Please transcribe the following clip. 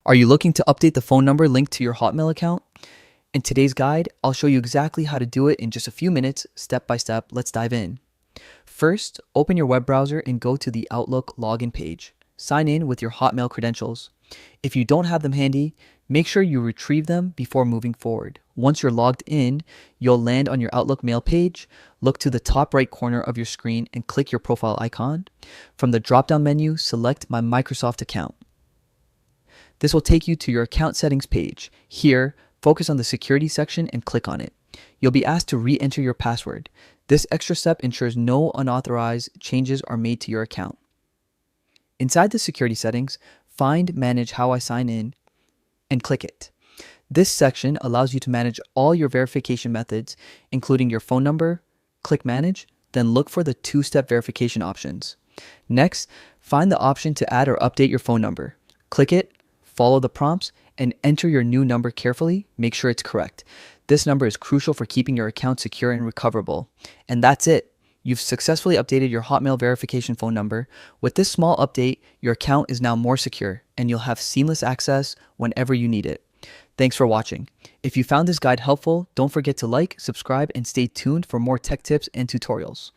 Are you looking to update the phone number linked to your Hotmail account? In today's guide, I'll show you exactly how to do it in just a few minutes, step by step. Let's dive in. First, open your web browser and go to the Outlook login page. Sign in with your Hotmail credentials. If you don't have them handy, make sure you retrieve them before moving forward. Once you're logged in, you'll land on your Outlook mail page. Look to the top right corner of your screen and click your profile icon. From the drop-down menu, select My Microsoft Account. This will take you to your account settings page. Here, focus on the security section and click on it. You'll be asked to re-enter your password. This extra step ensures no unauthorized changes are made to your account. Inside the security settings, find Manage How I Sign In and click it. This section allows you to manage all your verification methods, including your phone number. Click Manage, then look for the two-step verification options. Next, find the option to add or update your phone number. Click it, follow the prompts, and enter your new number carefully. Make sure it's correct. This number is crucial for keeping your account secure and recoverable. And that's it. You've successfully updated your Hotmail verification phone number. With this small update, your account is now more secure, and you'll have seamless access whenever you need it. Thanks for watching. If you found this guide helpful, don't forget to like, subscribe, and stay tuned for more tech tips and tutorials.